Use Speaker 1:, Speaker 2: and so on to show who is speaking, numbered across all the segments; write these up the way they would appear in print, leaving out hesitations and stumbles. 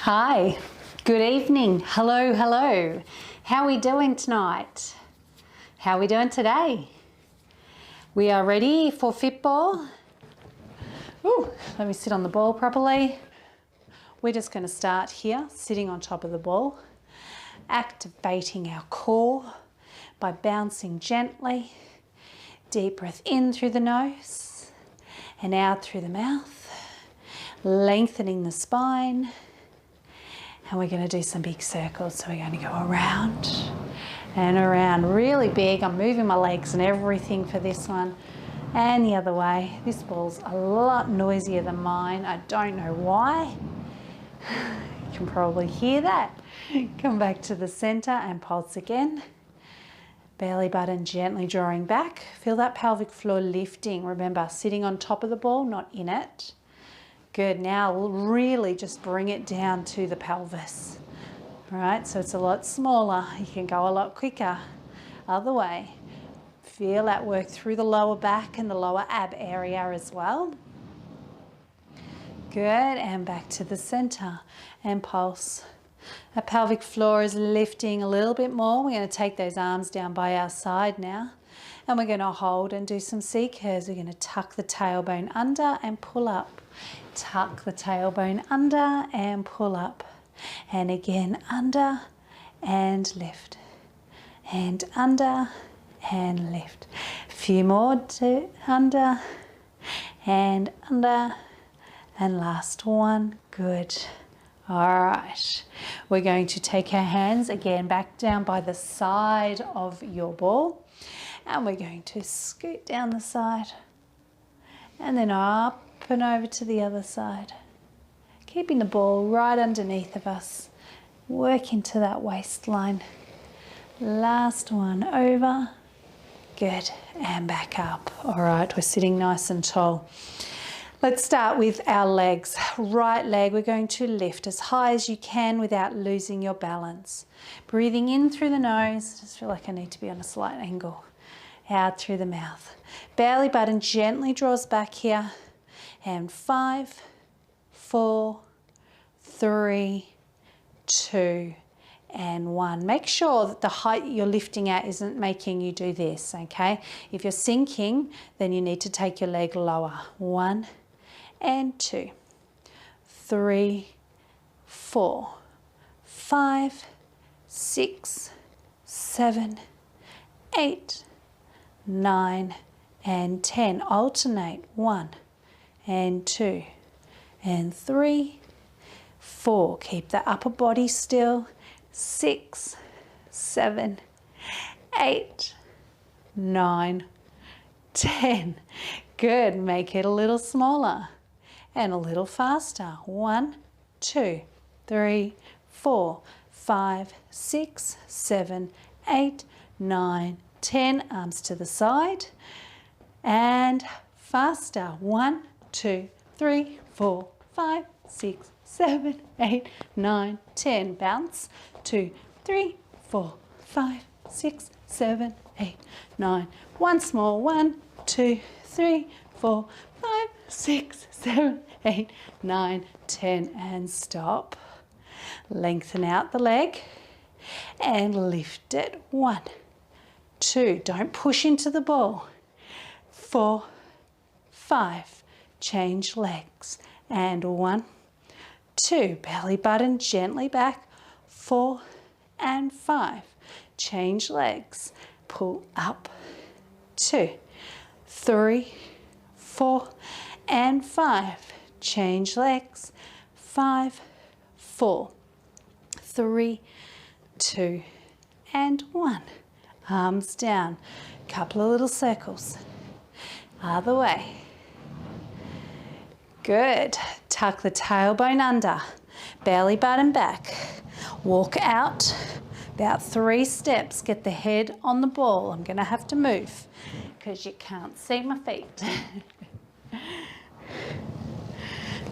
Speaker 1: Hi, good evening. Hello, hello. How are we doing tonight? How are we doing today? We are ready for Fitball. Ooh, let me sit on the ball properly. We're just going to start here, sitting on top of the ball, activating our core by bouncing gently. Deep breath in through the nose and out through the mouth, lengthening the spine. And we're going to do some big circles. So we're going to go around and around, really big. I'm moving my legs and everything for this one. And the other way. This ball's a lot noisier than mine. I don't know why. You can probably hear that. Come back to the center and pulse again. Belly button gently drawing back. Feel that pelvic floor lifting. Remember, sitting on top of the ball, not in it. Good, now we'll really just bring it down to the pelvis. All right, so it's a lot smaller. You can go a lot quicker. Other way. Feel that work through the lower back and the lower ab area as well. Good, and back to the center and pulse. Our pelvic floor is lifting a little bit more. We're going to take those arms down by our side now. And we're going to hold and do some C curves. We're going to tuck the tailbone under and pull up. Tuck the tailbone under and pull up. And again, under and lift. And under and lift. A few more to under and under. And last one. Good. All right. We're going to take our hands again back down by the side of your ball. And we're going to scoot down the side. And then up and over to the other side. Keeping the ball right underneath of us. Work into that waistline. Last one over. Good. And back up. All right, we're sitting nice and tall. Let's start with our legs. Right leg, we're going to lift as high as you can without losing your balance. Breathing in through the nose. I just feel like I need to be on a slight angle. Out through the mouth. Belly button gently draws back here. And 5, 4, 3, 2, and 1. Make sure that the height you're lifting at isn't making you do this, okay? If you're sinking, then you need to take your leg lower. 1 and 2, 3, 4, 5, 6, 7, 8, 9, and 10. Alternate. 1 and 2 and 3, 4. Keep the upper body still. 6, 7, 8, 9, 10. Good. Make it a little smaller and a little faster. 1, 2, 3, 4, 5, 6, 7, 8, 9, 10. Arms to the side and faster. 1, 2, 3, 4, 5, 6, 7, 8, 9, 10. Bounce. 2, 3, 4, 5, 6, 7, 8, 9. Once more. 1, 2, 3, 4, 5, 6, 7, 8, 9, 10. And stop. Lengthen out the leg and lift it. 1, 2. Don't push into the ball. 4, 5. Change legs. And 1, 2. Belly button gently back. 4 and 5. Change legs. Pull up. 2, 3, 4 and 5. Change legs. 5, 4, 3, 2 and 1. Arms down. Couple of little circles. Other way. Good. Tuck the tailbone under. Belly button back. Walk out about 3 steps. Get the head on the ball. I'm going to have to move because you can't see my feet.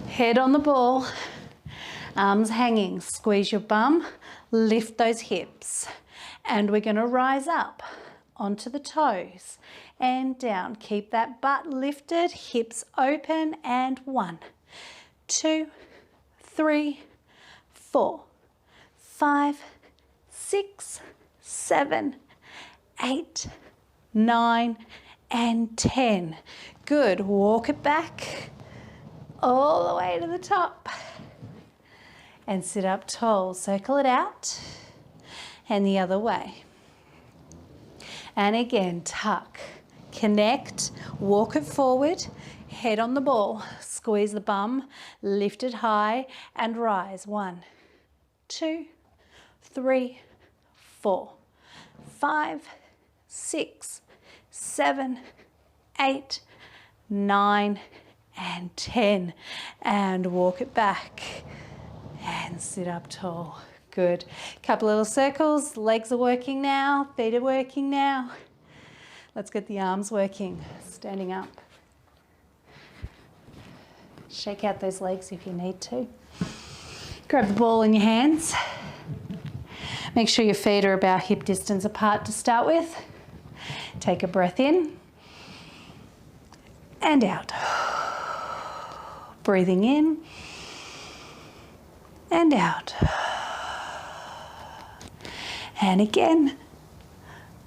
Speaker 1: Head on the ball. Arms hanging. Squeeze your bum. Lift those hips. And we're going to rise up onto the toes and down. Keep that butt lifted, hips open, and 1, 2, 3, 4, 5, 6, 7, 8, 9, and 10. Good. Walk it back all the way to the top. And sit up tall. Circle it out. And the other way. And again, tuck. Connect. Walk it forward. Head on the ball. Squeeze the bum. Lift it high and rise. 1, 2, 3, 4, 5, 6, 7, 8, 9, and 10. And walk it back. And sit up tall. Good. Couple little circles. Legs are working now. Feet are working now. Let's get the arms working. Standing up. Shake out those legs if you need to. Grab the ball in your hands. Make sure your feet are about hip distance apart to start with. Take a breath in and out. Breathing in and out. And again.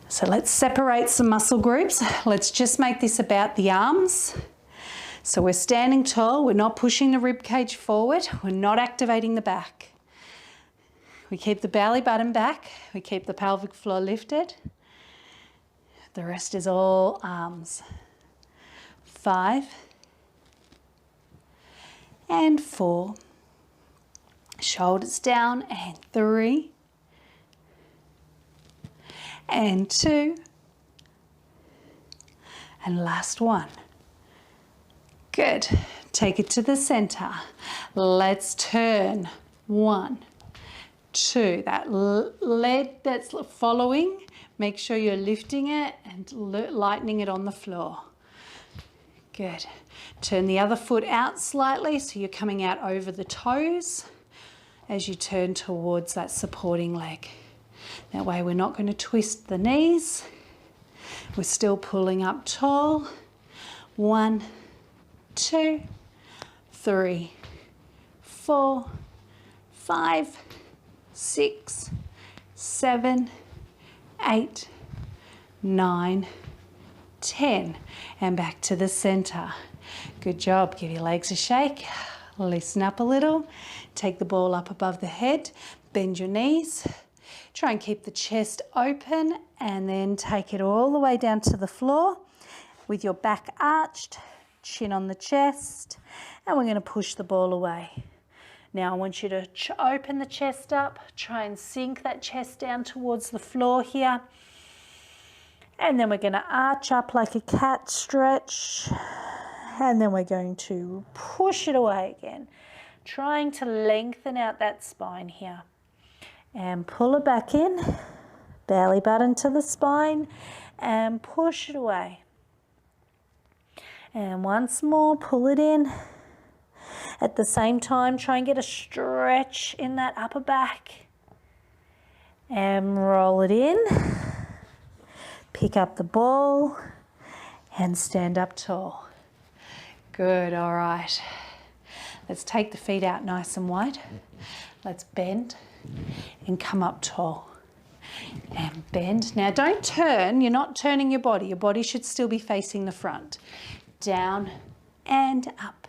Speaker 1: So let's separate some muscle groups. Let's just make this about the arms. So we're standing tall, we're not pushing the rib cage forward, we're not activating the back. We keep the belly button back, we keep the pelvic floor lifted. The rest is all arms. 5 and 4. Shoulders down, and 3 and 2 and last one. Good. Take it to the center. Let's turn. 1, 2. That leg that's following, make sure you're lifting it and lightening it on the floor. Good. Turn the other foot out slightly so you're coming out over the toes as you turn towards that supporting leg. That way we're not going to twist the knees. We're still pulling up tall. 1, 2, 3, 4, 5, 6, 7, 8, 9, 10. And back to the center. Good job. Give your legs a shake. Loosen up a little. Take the ball up above the head. Bend your knees. Try and keep the chest open and then take it all the way down to the floor with your back arched, chin on the chest, and we're going to push the ball away. Now I want you to open the chest up, try and sink that chest down towards the floor here. And then we're going to arch up like a cat stretch. And then we're going to push it away again, trying to lengthen out that spine here. And pull it back in, belly button to the spine, and push it away. And once more, pull it in. At the same time, try and get a stretch in that upper back. And roll it in. Pick up the ball and stand up tall. Good, all right. Let's take the feet out nice and wide. Let's bend and come up tall. And bend. Now don't turn, you're not turning your body. Your body should still be facing the front. Down and up.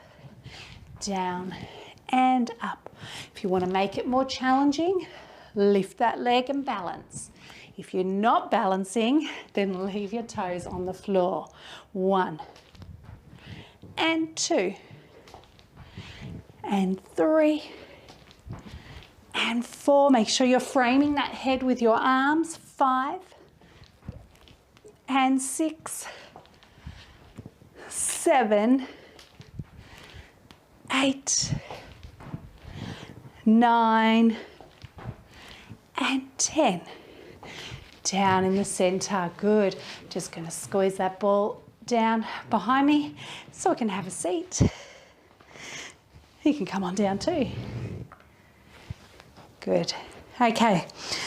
Speaker 1: Down and up. If you want to make it more challenging, lift that leg and balance. If you're not balancing, then leave your toes on the floor. 1 and 2 and 3 and 4. Make sure you're framing that head with your arms. 5 and 6, 7, 8, 9, and 10. Down in the center. Good. Just going to squeeze that ball down behind me so I can have a seat. You can come on down too. Good. Okay.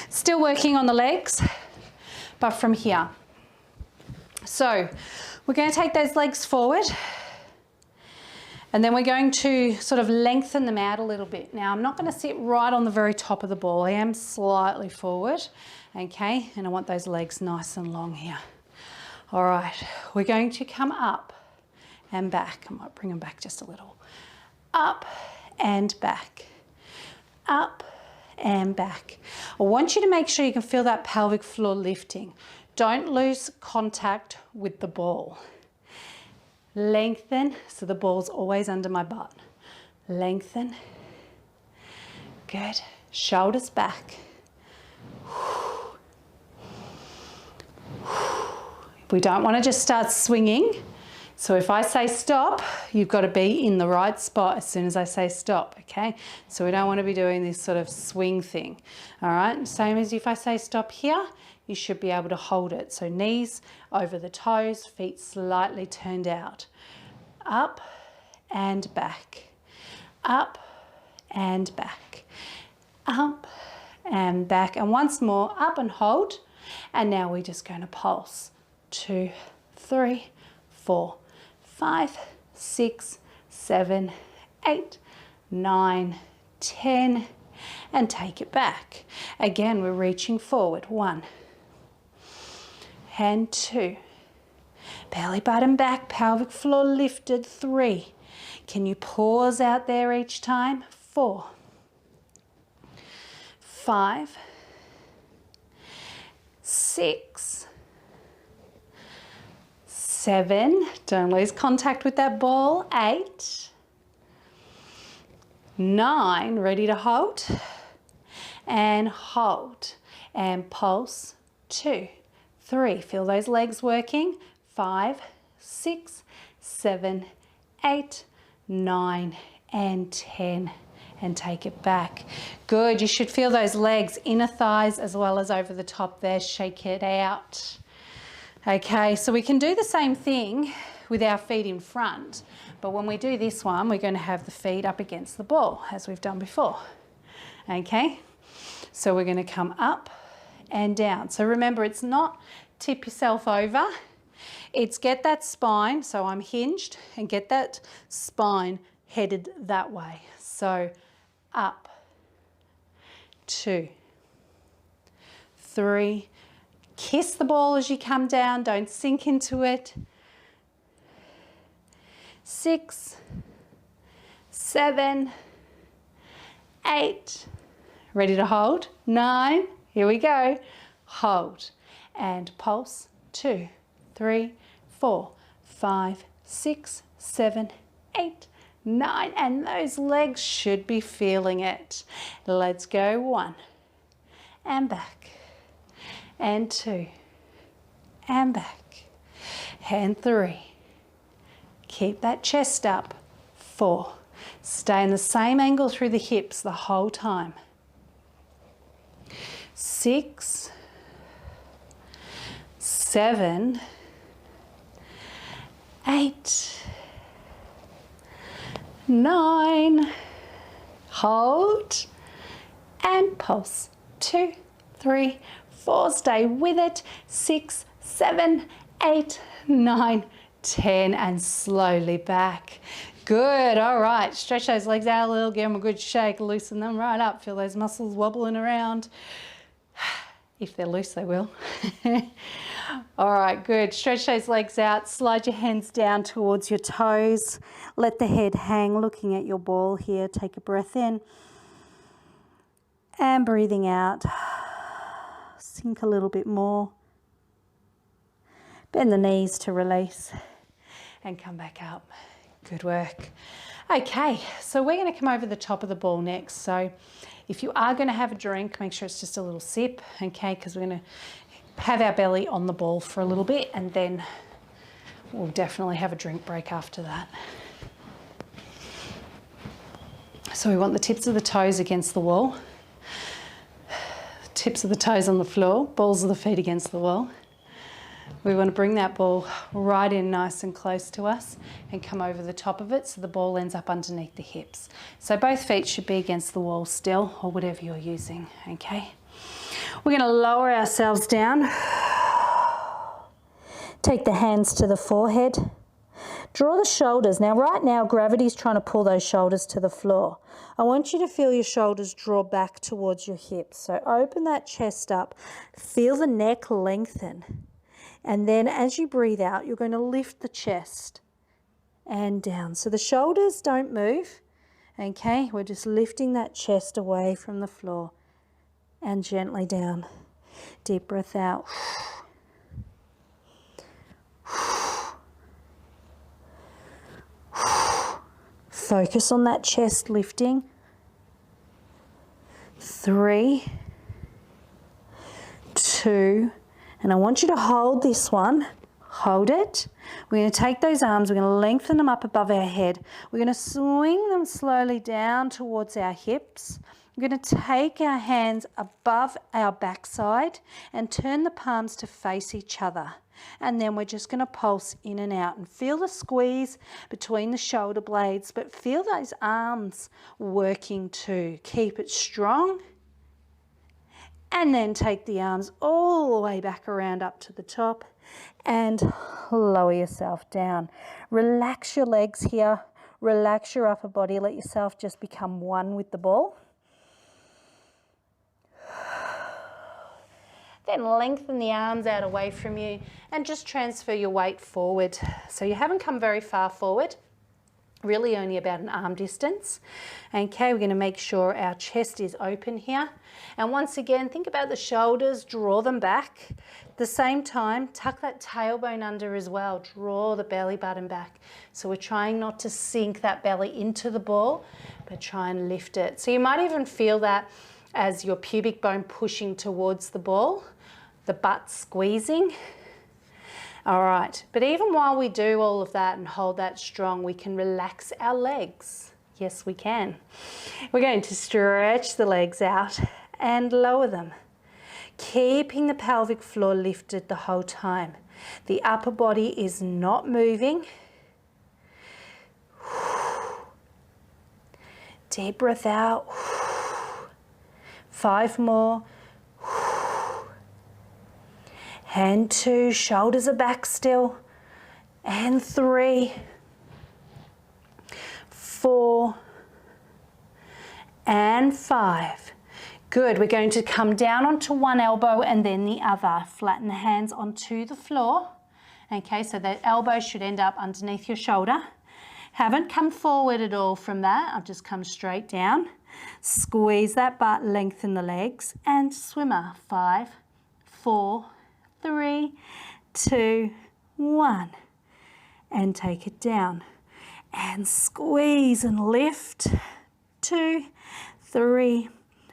Speaker 1: Still working on the legs, but from here. So we're going to take those legs forward And then we're going to sort of lengthen them out a little bit. Now, I'm not going to sit right on the very top of the ball. I am slightly forward, okay? And I want those legs nice and long here. All right, we're going to come up and back. I might bring them back just a little. Up and back. Up and back. I want you to make sure you can feel that pelvic floor lifting. Don't lose contact with the ball. Lengthen, so the ball's always under my butt. Lengthen. Good. Shoulders back. We don't want to just start swinging. So if I say stop, you've got to be in the right spot as soon as I say stop, okay? So we don't want to be doing this sort of swing thing, all right? Same as if I say stop here, you should be able to hold it. So knees over the toes, feet slightly turned out. Up and back. Up and back. Up and back. And once more, up and hold. And now we're just going to pulse. 2, 3, 4, 5, 6, 7, 8, 9, 10, and take it back. Again, we're reaching forward. 1 and 2. Belly button back, pelvic floor lifted. 3. Can you pause out there each time? 4, 5, 6, 7, don't lose contact with that ball. 8, 9, ready to hold, and pulse. 2, 3, feel those legs working. 5, 6, 7, 8, 9, and 10, and take it back. Good, you should feel those legs, inner thighs as well as over the top there. Shake it out. Okay, so we can do the same thing with our feet in front, but when we do this one, we're going to have the feet up against the ball, as we've done before. Okay, so we're going to come up and down. So remember, it's not tip yourself over, it's get that spine, so I'm hinged, and get that spine headed that way. So up, 2, 3, kiss the ball as you come down, don't sink into it. 6, 7, 8, ready to hold. 9, here we go. Hold and pulse. 2, 3, 4, 5, 6, 7, 8, 9, and those legs should be feeling it. Let's go. 1 and back, and 2 and back, and 3. Keep that chest up. 4. Stay in the same angle through the hips the whole time. 6, 7, 8, 9, hold, and pulse. 2, 3, 4, stay with it. 6, 7, 8, 9, 10, and slowly back. Good, all right, stretch those legs out a little, give them a good shake, loosen them right up, feel those muscles wobbling around. If they're loose, they will. All right, good, stretch those legs out, slide your hands down towards your toes, let the head hang, looking at your ball here. Take a breath in, and breathing out, sink a little bit more. Bend the knees to release, and come back up. Good work. Okay, so we're going to come over the top of the ball next. So if you are going to have a drink, make sure it's just a little sip, okay, because we're going to have our belly on the ball for a little bit, and then we'll definitely have a drink break after that. So we want the tips of the toes against the wall, tips of the toes on the floor, balls of the feet against the wall. We want to bring that ball right in nice and close to us and come over the top of it so the ball ends up underneath the hips. So both feet should be against the wall still, or whatever you're using, okay? We're going to lower ourselves down. Take the hands to the forehead. Draw the shoulders. Now, right now, gravity's trying to pull those shoulders to the floor. I want you to feel your shoulders draw back towards your hips. So open that chest up, feel the neck lengthen. And then as you breathe out, you're going to lift the chest and down. So the shoulders don't move, okay? We're just lifting that chest away from the floor and gently down. Deep breath out. Focus on that chest lifting. 3, 2, and I want you to hold this one. Hold it. We're going to take those arms, we're going to lengthen them up above our head. We're going to swing them slowly down towards our hips. We're going to take our hands above our backside and turn the palms to face each other. And then we're just going to pulse in and out and feel the squeeze between the shoulder blades, but feel those arms working too. Keep it strong. And then take the arms all the way back around up to the top and lower yourself down. Relax your legs here. Relax your upper body. Let yourself just become one with the ball. Then lengthen the arms out away from you and just transfer your weight forward. So you haven't come very far forward, really only about an arm distance. Okay, we're going to make sure our chest is open here. And once again, think about the shoulders, draw them back. At the same time, tuck that tailbone under as well. Draw the belly button back. So we're trying not to sink that belly into the ball, but try and lift it. So you might even feel that as your pubic bone pushing towards the ball, the butt squeezing. All right, but even while we do all of that and hold that strong, we can relax our legs. Yes, we can. We're going to stretch the legs out and lower them, keeping the pelvic floor lifted the whole time. The upper body is not moving. Deep breath out. 5 more. And 2, shoulders are back still. And 3, 4, and 5. Good, we're going to come down onto one elbow and then the other. Flatten the hands onto the floor. Okay, so that elbow should end up underneath your shoulder. Haven't come forward at all from that. I've just come straight down. Squeeze that butt, lengthen the legs, and swimmer. 5, 4, 3, 2, 1. And take it down. And squeeze and lift. 2, 3,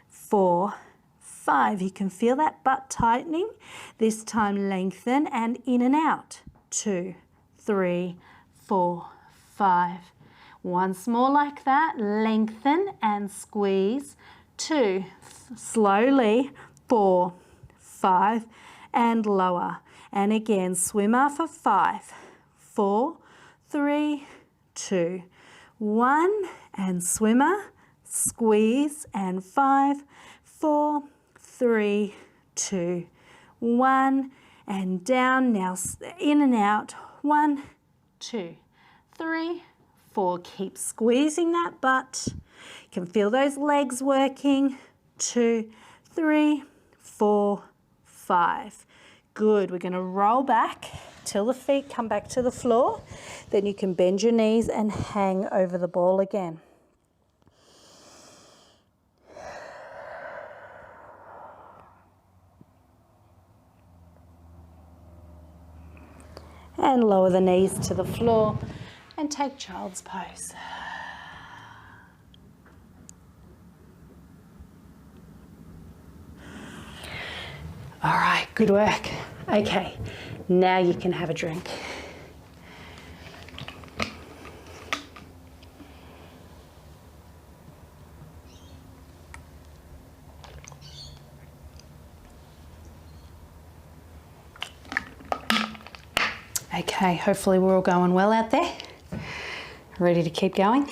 Speaker 1: 4, 5. You can feel that butt tightening. This time lengthen and in and out. 2, 3, 4, 5. Once more like that, lengthen and squeeze. 2, slowly, 4, 5, and lower. And again, swimmer for 5, 4, 3, 2, 1, and swimmer, squeeze, and 5, 4, 3, 2, 1, and down. Now in and out. 1, 2, 3, 4. Keep squeezing that butt. You can feel those legs working. 2, 3, 4, 5. Good. We're going to roll back till the feet come back to the floor. Then you can bend your knees and hang over the ball again. And lower the knees to the floor and take child's pose. All right, good work. Okay, now you can have a drink. Okay, hopefully we're all going well out there. Ready to keep going?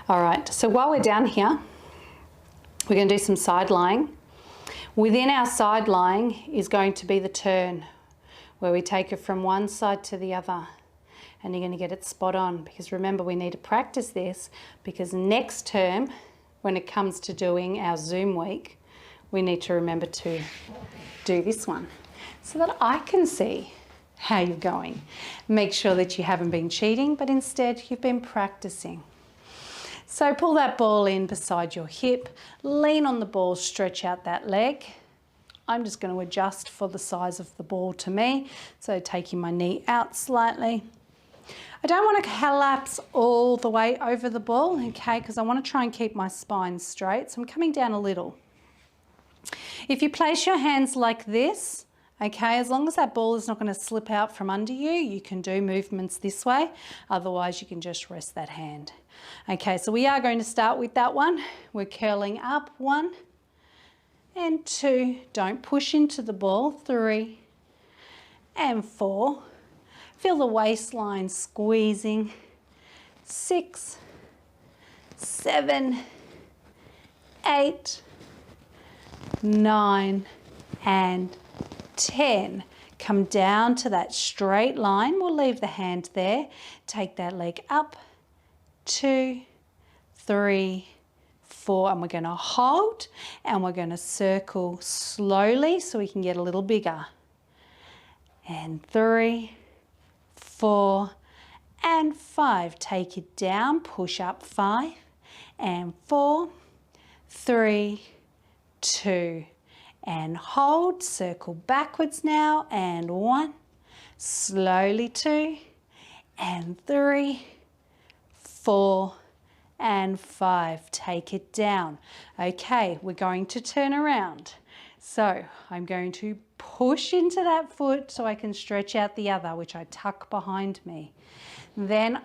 Speaker 1: All right, so while we're down here, we're going to do some side lying. Within our side lying is going to be the turn, where we take it from one side to the other. and you're going to get it spot on, because remember, we need to practice this, because next term, when it comes to doing our Zoom week, we need to remember to do this one so that I can see how you're going. Make sure that you haven't been cheating, but instead you've been practicing. So pull that ball in beside your hip, lean on the ball, stretch out that leg. I'm just going to adjust for the size of the ball to me, so taking my knee out slightly. I don't want to collapse all the way over the ball, okay, because I want to try and keep my spine straight, so I'm coming down a little. If you place your hands like this, okay, as long as that ball is not going to slip out from under you, you can do movements this way. Otherwise, you can just rest that hand. Okay, so we are going to start with that one. We're curling up, 1 and 2. Don't push into the ball, 3 and 4. Feel the waistline squeezing, 6, 7, 8, 9 and 10. Come down to that straight line. We'll leave the hand there. Take that leg up, 2, 3, 4, and we're going to hold, and we're going to circle slowly so we can get a little bigger. And 3, 4 and 5. Take it down, push up, 5 and 4, 3, 2 and hold. Circle backwards now, and 1, slowly 2 and 3, 4 and 5. Take it down. Okay, we're going to turn around. So I'm going to push into that foot so I can stretch out the other, which I tuck behind me. Then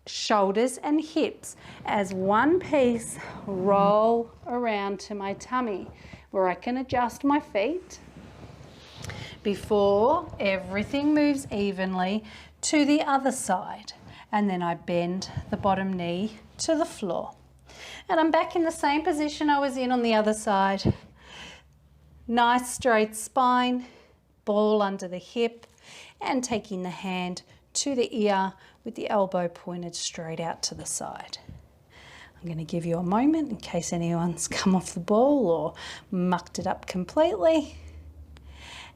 Speaker 1: shoulders and hips as one piece, roll around to my tummy, where I can adjust my feet before everything moves evenly to the other side. And then I bend the bottom knee to the floor. And I'm back in the same position I was in on the other side. Nice straight spine, ball under the hip, and taking the hand to the ear with the elbow pointed straight out to the side. I'm going to give you a moment in case anyone's come off the ball or mucked it up completely.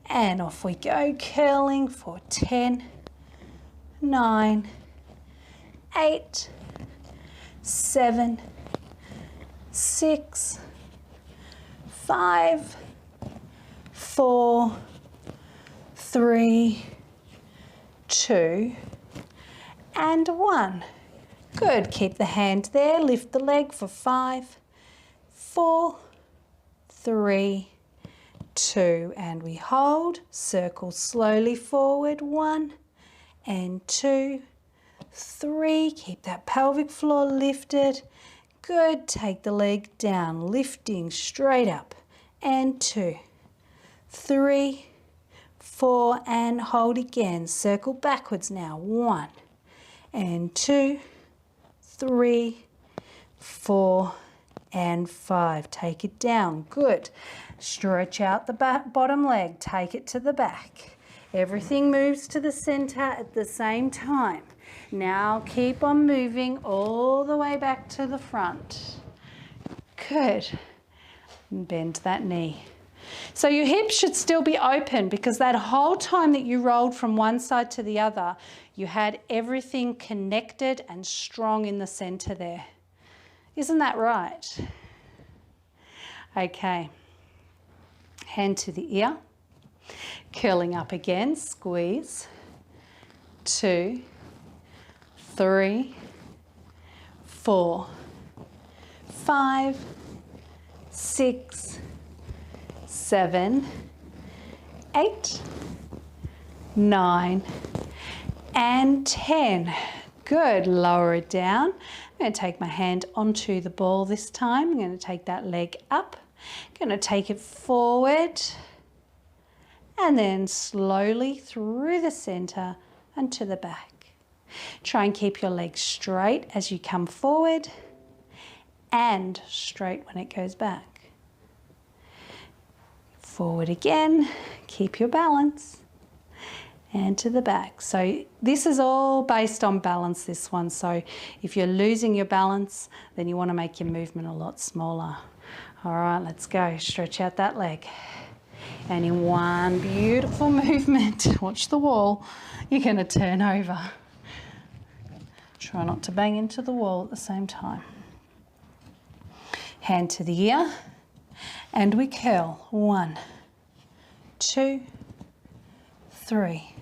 Speaker 1: And off we go, curling for 10, 9, 8, 7, 6, 5, 4, 3, 2 and 1. Good. Keep the hand there. Lift the leg for 5, 4, 3, 2 and we hold. Circle slowly forward. 1 and 2, 3. Keep that pelvic floor lifted. Good. Take the leg down, lifting straight up. And 2, 3, 4 and hold again. Circle backwards now. 1 and 2, 3, 4 and 5. Take it down. Good. Stretch out the bottom leg. Take it to the back. Everything moves to the center at the same time. Now keep on moving all the way back to the front. Good. And bend that knee. So your hips should still be open, because that whole time that you rolled from one side to the other, you had everything connected and strong in the center there. Isn't that right? Okay. Hand to the ear. Curling up again, squeeze. 2, 3, 4, 5, 6, 7, 8, 9 and 10. Good. Lower it down. I'm going to take my hand onto the ball this time. I'm going to take that leg up. I'm going to take it forward and then slowly through the center and to the back. Try and keep your legs straight as you come forward and straight when it goes back. Forward again, keep your balance, and to the back. So this is all based on balance, this one. So if you're losing your balance, then you want to make your movement a lot smaller. All right, let's go. Stretch out that leg. And in one beautiful movement, watch the wall, you're going to turn over. Try not to bang into the wall at the same time. Hand to the ear, and we curl. 1, 2, 3,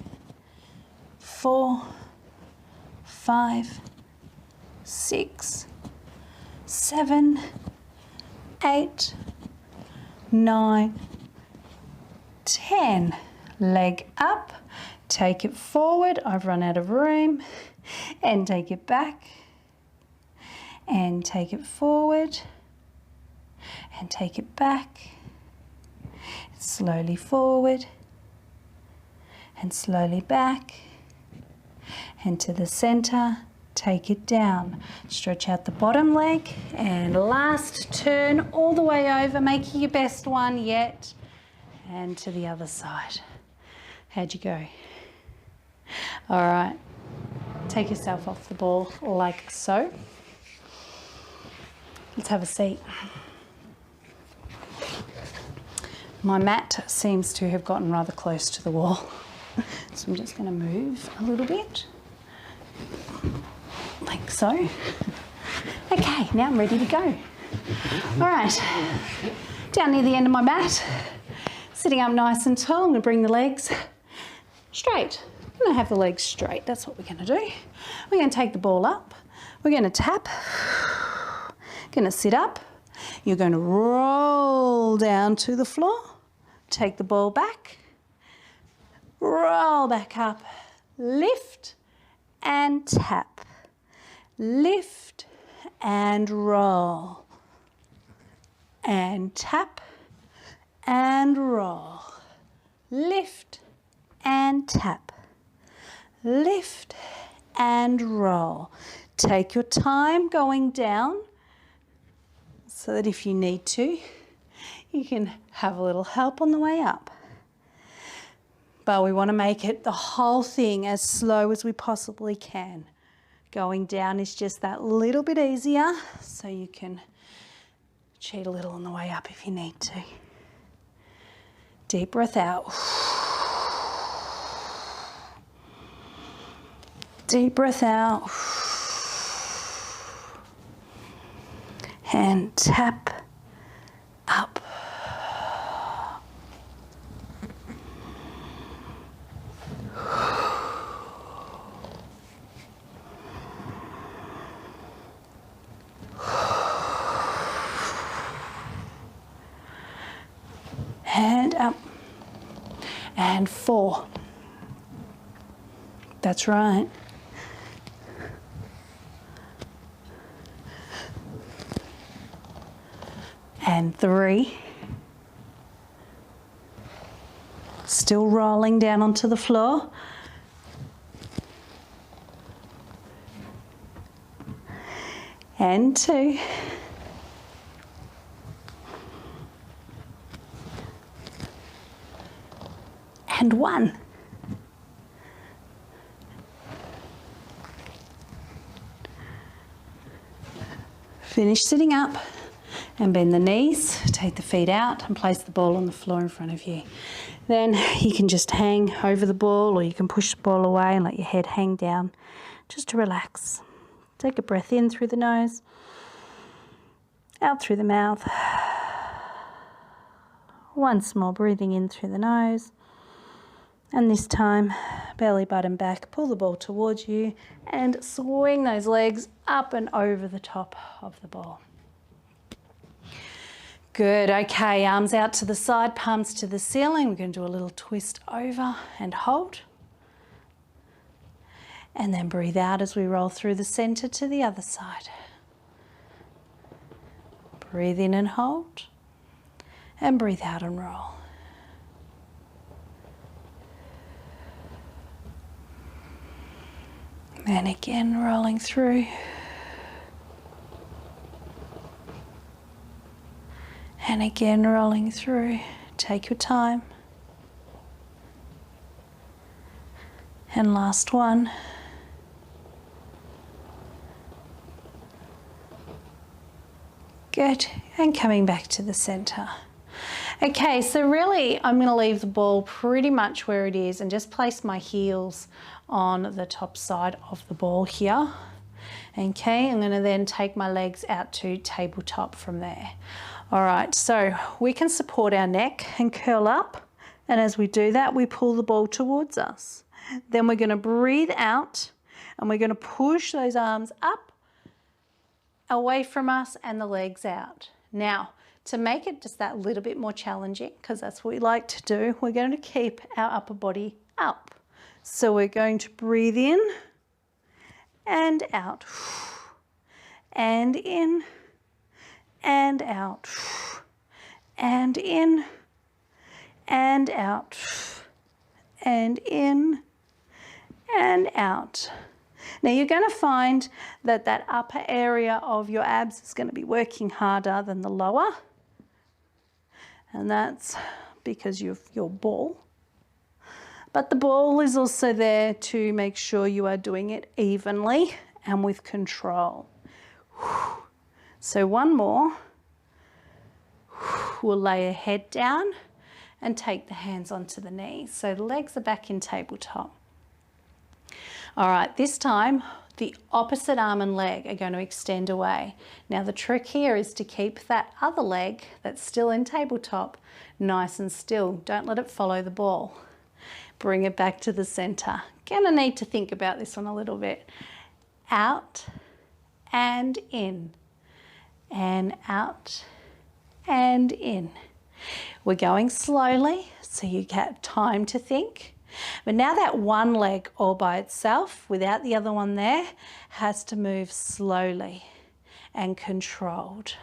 Speaker 1: 4, 5, 6, 7, 8, 9, 10. Leg up, take it forward. I've run out of room. And take it back. And take it forward. And take it back. Slowly forward. And slowly back. And to the center. Take it down. Stretch out the bottom leg. And last turn all the way over, making your best one yet. And to the other side. How'd you go? All right. Take yourself off the ball like so. Let's have a seat. My mat seems to have gotten rather close to the wall. So I'm just going to move a little bit. Like so. Okay, now I'm ready to go. All right. Down near the end of my mat. Sitting up nice and tall, I'm going to bring the legs straight. I'm going to have the legs straight. That's what we're going to do. We're going to take the ball up. We're going to tap. Going to sit up. You're going to roll down to the floor. Take the ball back. Roll back up. Lift and tap. Lift and roll. And tap. And roll. Lift and tap. Lift and roll. Take your time going down so that if you need to, you can have a little help on the way up. But we want to make it the whole thing as slow as we possibly can. Going down is just that little bit easier, so you can cheat a little on the way up if you need to. Deep breath out. Deep breath out. And tap up. And up. And 4. That's right. And 3. Still rolling down onto the floor. And 2. And 1. Finish sitting up and bend the knees. Take the feet out and place the ball on the floor in front of you. Then you can just hang over the ball, or you can push the ball away and let your head hang down just to relax. Take a breath in through the nose, out through the mouth. Once more, breathing in through the nose. And this time, belly button back, pull the ball towards you and swing those legs up and over the top of the ball. Good, okay, arms out to the side, palms to the ceiling. We're going to do a little twist over and hold. And then breathe out as we roll through the center to the other side. Breathe in and hold. And breathe out and roll. And again, rolling through. And again, rolling through. Take your time. And last one. Good, and coming back to the center. Okay, so really I'm going to leave the ball pretty much where it is and just place my heels on the top side of the ball here. Okay, I'm going to then take my legs out to tabletop from there. All right, so we can support our neck and curl up, and as we do that, we pull the ball towards us. Then we're going to breathe out and we're going to push those arms up, away from us, and the legs out. Now, to make it just that little bit more challenging, because that's what we like to do, we're going to keep our upper body up. So we're going to breathe in and out, and in and out, and in and out, and in and out. Now you're going to find that that upper area of your abs is going to be working harder than the lower, and that's because of your ball. But the ball is also there to make sure you are doing it evenly and with control. So one more. We'll lay a head down and take the hands onto the knees. So the legs are back in tabletop. All right, this time the opposite arm and leg are going to extend away. Now the trick here is to keep that other leg that's still in tabletop nice and still. Don't let it follow the ball. Bring it back to the center. Gonna need to think about this one a little bit. Out and in, and out and in. We're going slowly so you get time to think. But now that one leg all by itself, without the other one there, has to move slowly and controlled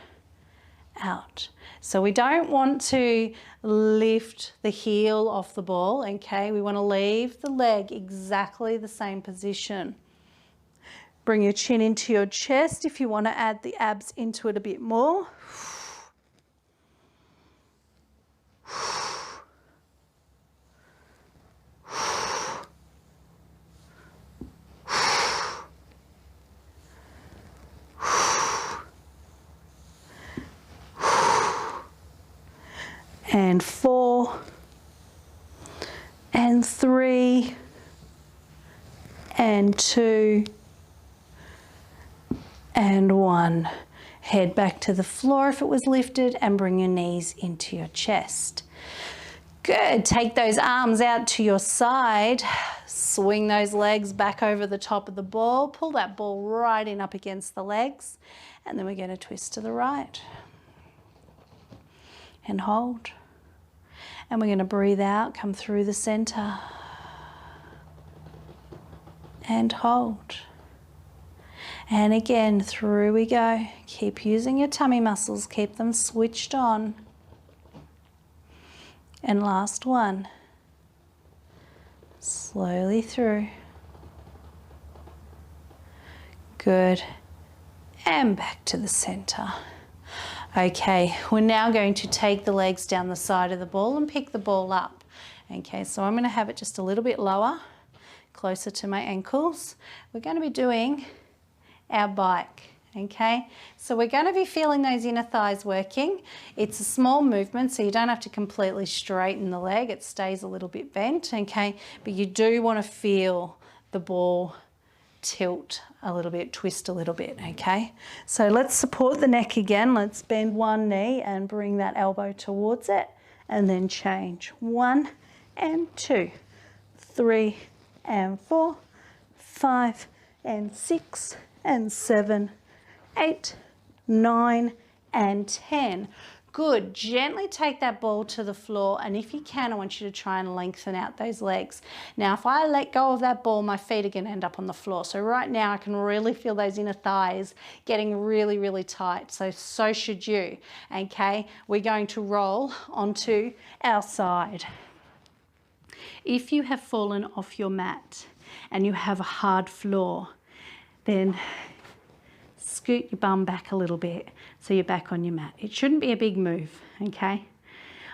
Speaker 1: out. So we don't want to lift the heel off the ball, okay? We want to leave the leg exactly the same position. Bring your chin into your chest if you want to add the abs into it a bit more. And 4 and 3 and 2 and 1. Head back to the floor if it was lifted and bring your knees into your chest. Good. Take those arms out to your side. Swing those legs back over the top of the ball. Pull that ball right in up against the legs. And then we're going to twist to the right. And hold. And we're going to breathe out, come through the center. And hold. And again, through we go. Keep using your tummy muscles, keep them switched on. And last one. Slowly through. Good. And back to the center. Okay, we're now going to take the legs down the side of the ball and pick the ball up. Okay, so I'm going to have it just a little bit lower, closer to my ankles. We're going to be doing our bike. Okay, so we're going to be feeling those inner thighs working. It's a small movement, so you don't have to completely straighten the leg. It stays a little bit bent, okay, but you do want to feel the ball tilt a little bit, twist a little bit, okay? So let's support the neck again. Let's bend one knee and bring that elbow towards it, and then change. 1 and 2, 3 and 4, 5 and 6 and 7, 8, 9 and 10. Good. Gently take that ball to the floor, and if you can, I want you to try and lengthen out those legs. Now, if I let go of that ball, my feet are going to end up on the floor. So right now I can really feel those inner thighs getting really, really tight. So should you. Okay, we're going to roll onto our side. If you have fallen off your mat and you have a hard floor, then scoot your bum back a little bit so you're back on your mat. It shouldn't be a big move, okay?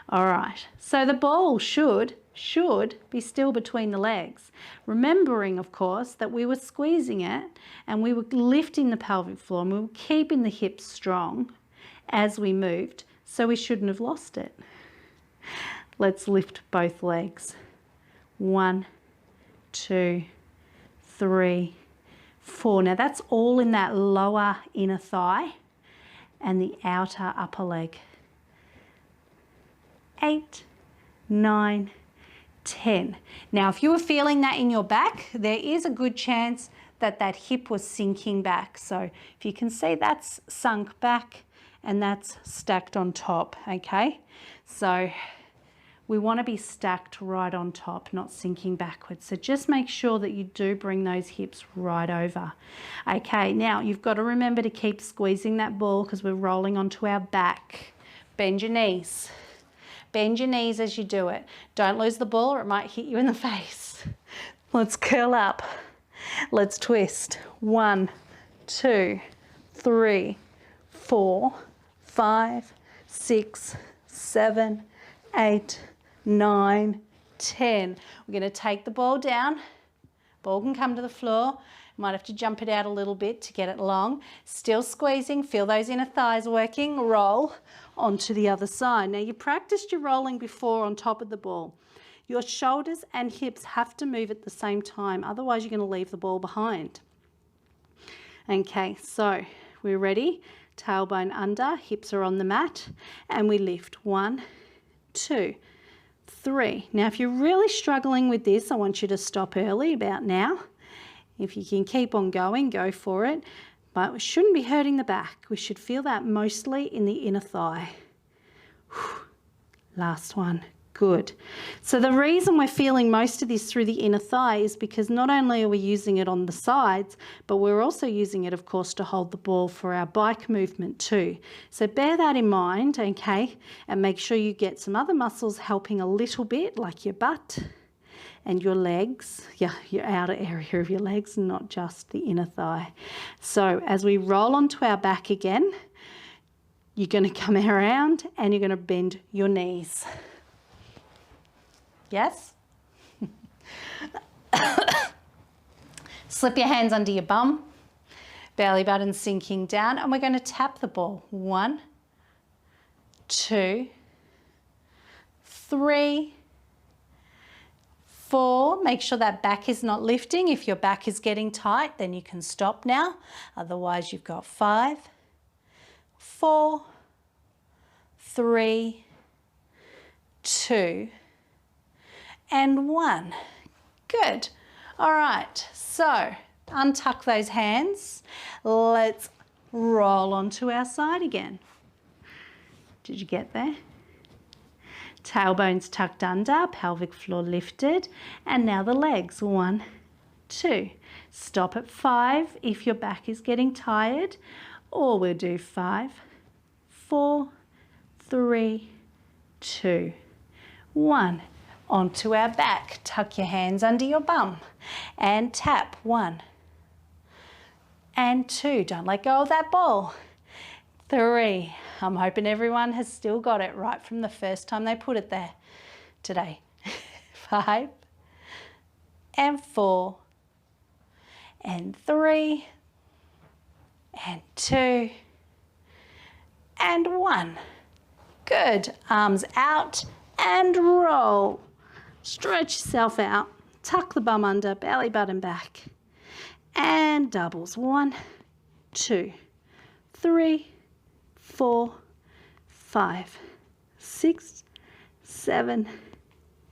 Speaker 1: All right, so the ball should should be still between the legs. Remembering, of course, that we were squeezing it and we were lifting the pelvic floor and we were keeping the hips strong as we moved, so we shouldn't have lost it. Let's lift both legs. 1, 2, 3, 4. Now that's all in that lower inner thigh and the outer upper leg. 8, 9, 10. Now, if you were feeling that in your back, there is a good chance that that hip was sinking back. So if you can see, that's sunk back and that's stacked on top, okay? So we want to be stacked right on top, not sinking backwards. So just make sure that you do bring those hips right over. Okay, now you've got to remember to keep squeezing that ball because we're rolling onto our back. Bend your knees. Bend your knees as you do it. Don't lose the ball or it might hit you in the face. Let's curl up. Let's twist. 1, 2, 3, 4, 5, 6, 7, 8, 9, 10. We're going to take the ball down. Ball can come to the floor. Might have to jump it out a little bit to get it long. Still squeezing. Feel those inner thighs working. Roll onto the other side. Now you practiced your rolling before on top of the ball. Your shoulders and hips have to move at the same time. Otherwise you're going to leave the ball behind. Okay, so we're ready. Tailbone under, hips are on the mat, and we lift. 1, 2, 3. Now if you're really struggling with this, I want you to stop early, about now. If you can keep on going, go for it. But we shouldn't be hurting the back. We should feel that mostly in the inner thigh. Last one. Good. So the reason we're feeling most of this through the inner thigh is because not only are we using it on the sides, but we're also using it, of course, to hold the ball for our bike movement too. So bear that in mind, okay? And make sure you get some other muscles helping a little bit, like your butt and your legs, your outer area of your legs, not just the inner thigh. So as we roll onto our back again, you're going to come around and you're going to bend your knees. Yes? Slip your hands under your bum, belly button sinking down, and we're going to tap the ball. 1, 2, 3, 4. Make sure that back is not lifting. If your back is getting tight, then you can stop now. Otherwise, you've got 5, 4, 3, 2, and 1. Good. All right, so untuck those hands. Let's roll onto our side again. Did you get there? Tailbones tucked under, pelvic floor lifted, and now the legs. 1, 2. Stop at 5 if your back is getting tired, or we'll do 5, 4, 3, 2, 1. Onto our back. Tuck your hands under your bum and tap. 1 and 2. Don't let go of that ball. 3. I'm hoping everyone has still got it right from the first time they put it there today. 5 and 4 and 3 and 2 and 1. Good. Arms out and roll. Stretch yourself out. Tuck the bum under, belly button back. And doubles. 1, 2, 3, 4, 5, 6, 7,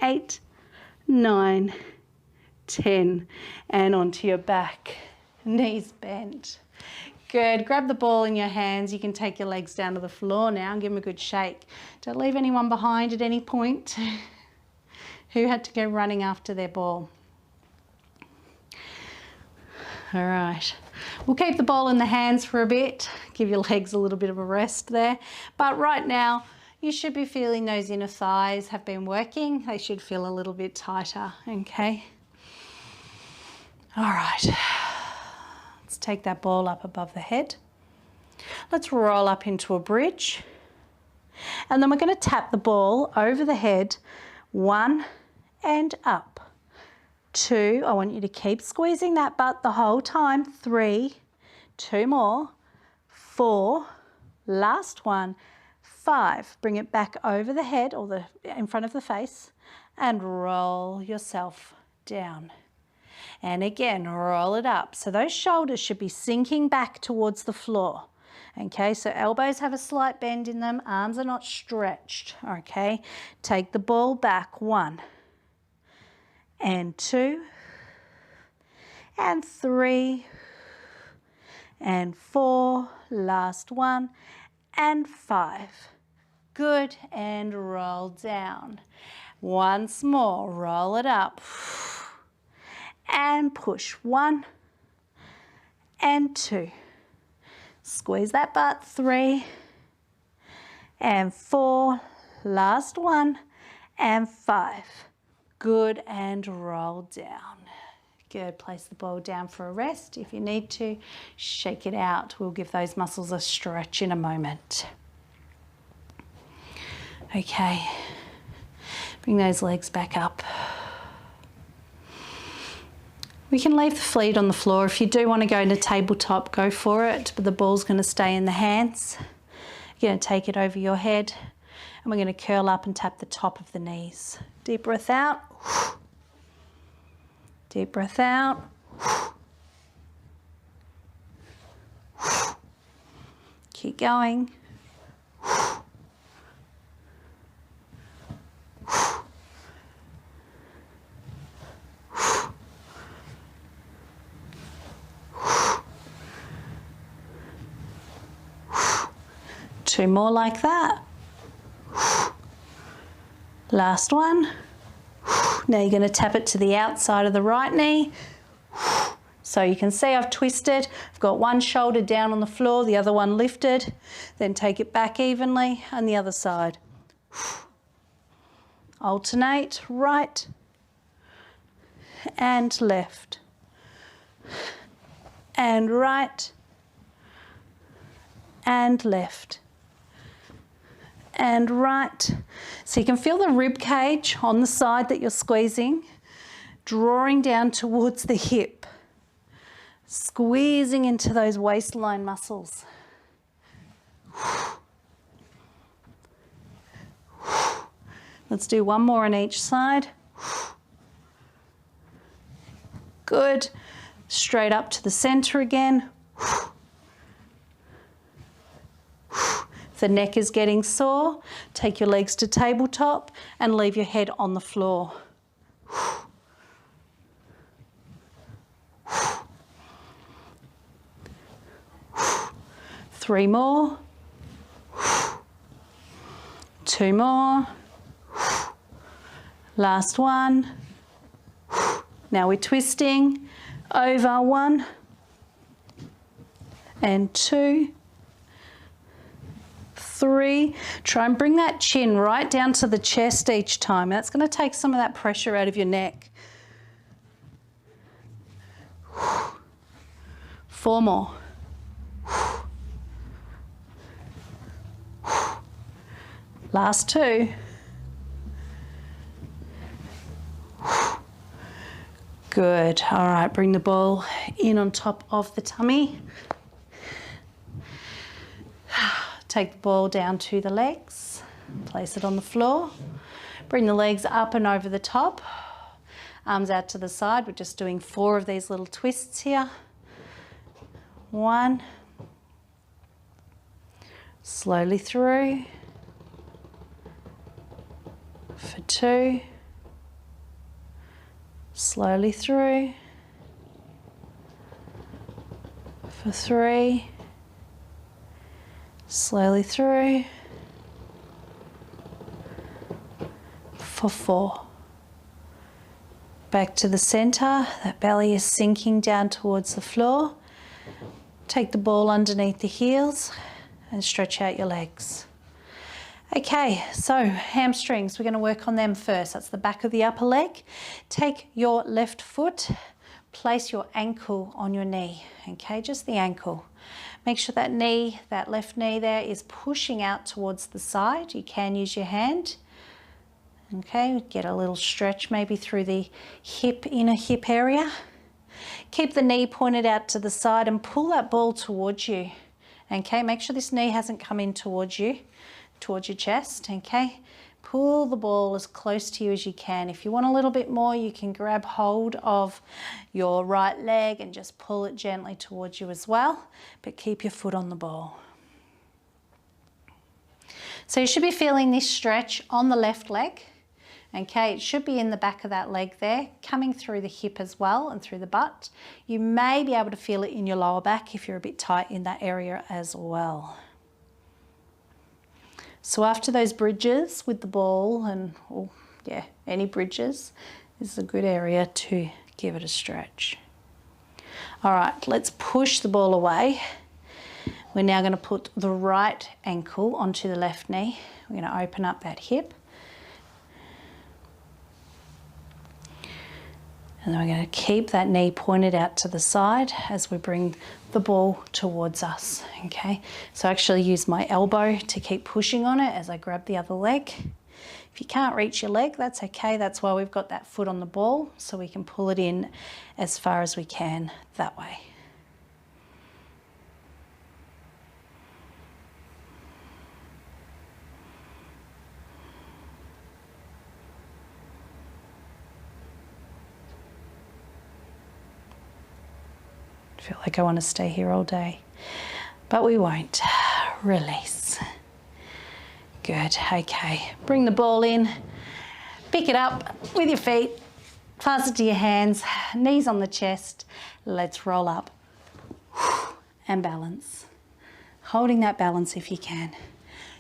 Speaker 1: 8, 9, 10. And onto your back. Knees bent. Good. Grab the ball in your hands. You can take your legs down to the floor now and give them a good shake. Don't leave anyone behind at any point who had to go running after their ball. All right. We'll keep the ball in the hands for a bit. Give your legs a little bit of a rest there. But right now, you should be feeling those inner thighs have been working. They should feel a little bit tighter, okay? All right. Let's take that ball up above the head. Let's roll up into a bridge. And then we're going to tap the ball over the head 1 and up. 2, I want you to keep squeezing that butt the whole time. 3, 2 more. 4, last one. 5, bring it back over the head or in front of the face and roll yourself down. And again, roll it up. So those shoulders should be sinking back towards the floor. Okay, so elbows have a slight bend in them, arms are not stretched. Okay, take the ball back. 1 and 2 and 3 and 4, last one, and 5. Good, and roll down. Once more, roll it up and push. 1 and 2. Squeeze that butt. 3 and 4, last one, and 5. Good, and roll down. Good, place the ball down for a rest. If you need to, shake it out. We'll give those muscles a stretch in a moment. Okay, bring those legs back up. We can leave the feet on the floor. If you do want to go into tabletop, go for it, but the ball's going to stay in the hands. You're going to take it over your head, and we're going to curl up and tap the top of the knees. Deep breath out. Deep breath out. Keep going. Two more like that. Last one. Now you're going to tap it to the outside of the right knee. So you can see I've twisted. I've got one shoulder down on the floor, the other one lifted. Then take it back evenly on the other side. Alternate right and left. And right and left. And right. So you can feel the rib cage on the side that you're squeezing, drawing down towards the hip, squeezing into those waistline muscles. Let's do one more on each side. Good. Straight up to the center again. If the neck is getting sore, take your legs to tabletop and leave your head on the floor. 3 more. 2 more. Last one. Now we're twisting over 1 and 2. 3. Try and bring that chin right down to the chest each time. That's going to take some of that pressure out of your neck. 4 more. Last 2. Good. All right, bring the ball in on top of the tummy. Take the ball down to the legs, place it on the floor. Bring the legs up and over the top, arms out to the side. We're just doing 4 of these little twists here. 1, slowly through, for 2, slowly through, for 3, slowly through, for 4. Back to the center, that belly is sinking down towards the floor. Take the ball underneath the heels and stretch out your legs. Okay, so hamstrings, we're going to work on them first. That's the back of the upper leg. Take your left foot, place your ankle on your knee, okay, just the ankle. Make sure that knee, that left knee there is pushing out towards the side. You can use your hand. Okay, get a little stretch maybe through the hip, inner hip area. Keep the knee pointed out to the side and pull that ball towards you. Okay, make sure this knee hasn't come in towards you, towards your chest, okay? Pull the ball as close to you as you can. If you want a little bit more, you can grab hold of your right leg and just pull it gently towards you as well, but keep your foot on the ball. So you should be feeling this stretch on the left leg. Okay, it should be in the back of that leg there, coming through the hip as well and through the butt. You may be able to feel it in your lower back if you're a bit tight in that area as well. So after those bridges with the ball and, any bridges, this is a good area to give it a stretch. All right, let's push the ball away. We're now going to put the right ankle onto the left knee. We're going to open up that hip. And then we're going to keep that knee pointed out to the side as we bring the ball towards us, okay? So I actually use my elbow to keep pushing on it as I grab the other leg. If you can't reach your leg, that's okay. That's why we've got that foot on the ball, so we can pull it in as far as we can that way. I feel like I want to stay here all day, but we won't. Release. Good, okay. Bring the ball in, pick it up with your feet, pass it to your hands, knees on the chest. Let's roll up and balance. Holding that balance if you can.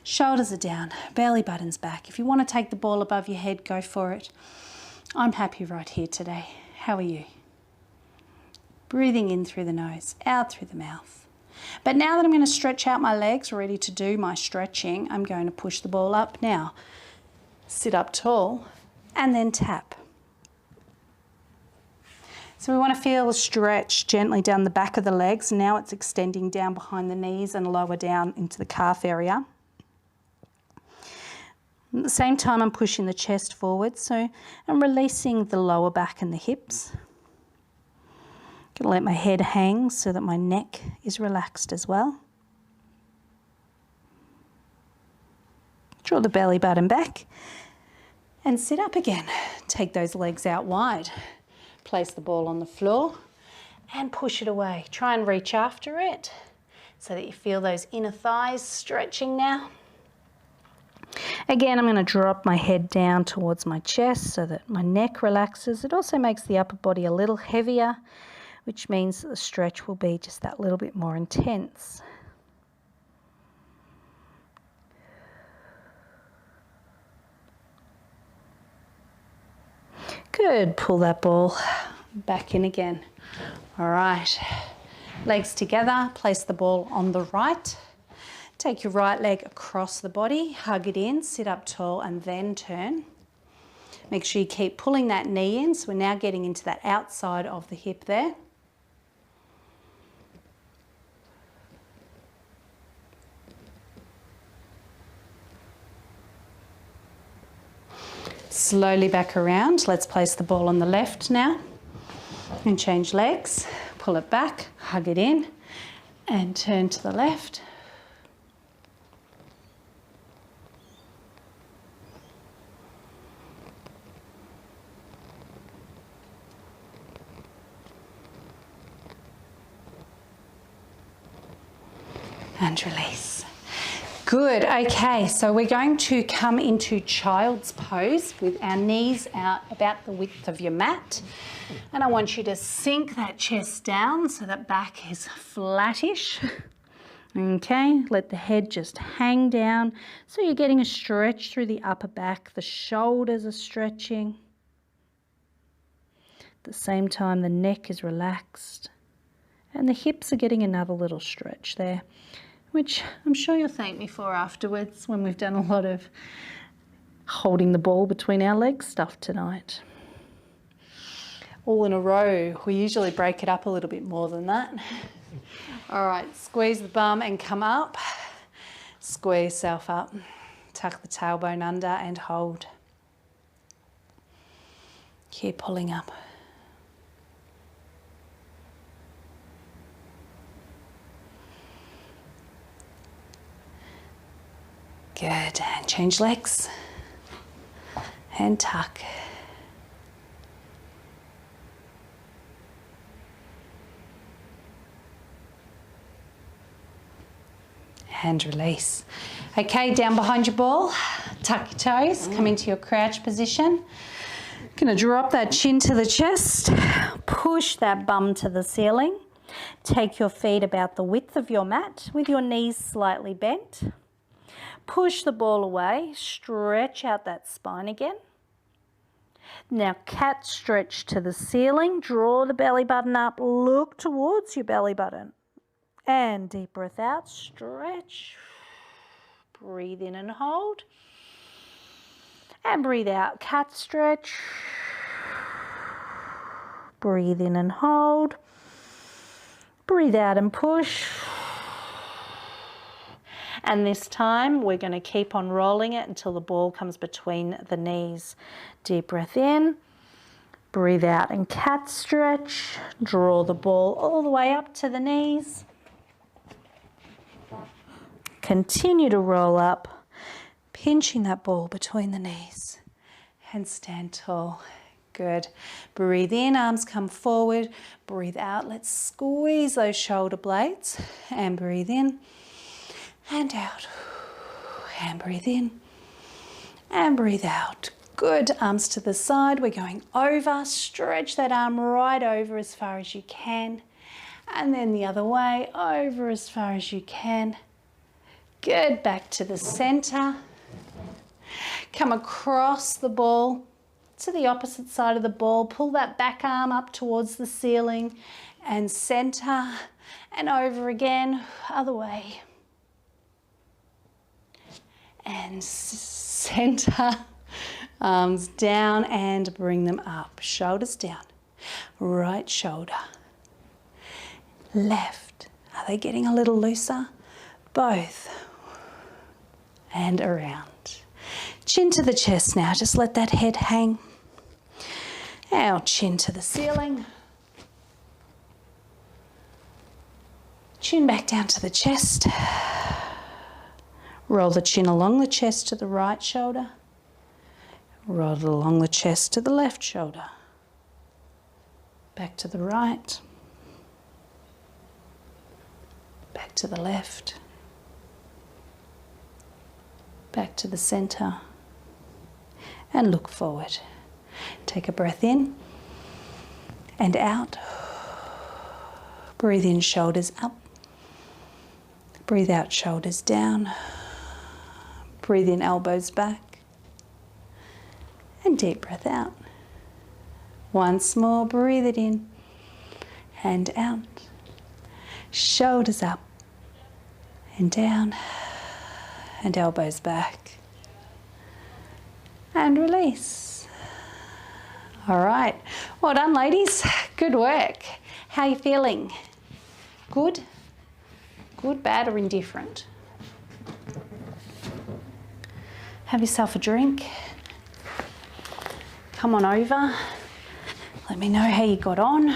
Speaker 1: Shoulders are down, belly button's back. If you want to take the ball above your head, go for it. I'm happy right here today. How are you? Breathing in through the nose, out through the mouth. But now that I'm going to stretch out my legs, ready to do my stretching, I'm going to push the ball up now. Sit up tall and then tap. So we want to feel a stretch gently down the back of the legs. Now it's extending down behind the knees and lower down into the calf area. At the same time, I'm pushing the chest forward, so I'm releasing the lower back and the hips. Gonna let my head hang so that my neck is relaxed as well. Draw the belly button back and sit up again. Take those legs out wide. Place the ball on the floor and push it away. Try and reach after it so that you feel those inner thighs stretching now. Again, I'm going to drop my head down towards my chest so that my neck relaxes. It also makes the upper body a little heavier, which means that the stretch will be just that little bit more intense. Good, pull that ball back in again. All right, legs together, place the ball on the right. Take your right leg across the body, hug it in, sit up tall and then turn. Make sure you keep pulling that knee in, so we're now getting into that outside of the hip there. Slowly back around. Let's place the ball on the left now and change legs. Pull it back, hug it in and turn to the left. And release. Good, okay, so we're going to come into child's pose with our knees out about the width of your mat. And I want you to sink that chest down so that back is flattish. Okay, let the head just hang down. So you're getting a stretch through the upper back, the shoulders are stretching. At the same time, the neck is relaxed and the hips are getting another little stretch there, which I'm sure you'll thank me for afterwards when we've done a lot of holding the ball between our legs stuff tonight. All in a row, we usually break it up a little bit more than that. All right, squeeze the bum and come up. Squeeze yourself up. Tuck the tailbone under and hold. Keep pulling up. Good, and change legs. And tuck. And release. Okay, down behind your ball, tuck your toes, come into your crouch position. Gonna drop that chin to the chest, push that bum to the ceiling. Take your feet about the width of your mat with your knees slightly bent. Push the ball away, stretch out that spine again. Now cat stretch to the ceiling, draw the belly button up, look towards your belly button. And deep breath out, stretch. Breathe in and hold. And breathe out, cat stretch. Breathe in and hold. Breathe out and push. And this time we're going to keep on rolling it until the ball comes between the knees. Deep breath in. Breathe out and cat stretch. Draw the ball all the way up to the knees. Continue to roll up, pinching that ball between the knees, and stand tall. Good. Breathe in, arms come forward. Breathe out. Let's squeeze those shoulder blades, and breathe in and out. And breathe in and breathe out. Good. Arms to the side. We're going over. Stretch that arm right over as far as you can, and then the other way, over as far as you can. Good, back to the center. Come across the ball to the opposite side of the ball. Pull that back arm up towards the ceiling and center and over again, other way. And center, arms down and bring them up. Shoulders down, right shoulder, left. Are they getting a little looser? Both. And around. Chin to the chest now, just let that head hang. Our chin to the ceiling. Chin back down to the chest. Roll the chin along the chest to the right shoulder. Roll it along the chest to the left shoulder. Back to the right. Back to the left. Back to the center, and look forward. Take a breath in and out. Breathe in, shoulders up. Breathe out, shoulders down. Breathe in, elbows back. And deep breath out. Once more, breathe it in and out. Shoulders up and down. And elbows back. And release. All right. Well done, ladies. Good work. How are you feeling? Good? Good, bad, or indifferent? Have yourself a drink. Come on over. Let me know how you got on.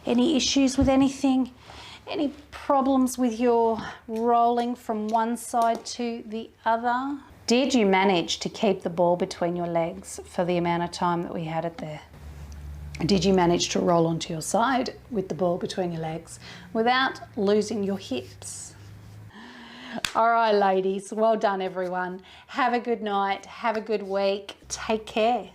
Speaker 1: Any issues with anything? Any problems with your rolling from one side to the other? Did you manage to keep the ball between your legs for the amount of time that we had it there? Did you manage to roll onto your side with the ball between your legs without losing your hips? All right, ladies, well done everyone. Have a good night, have a good week, take care.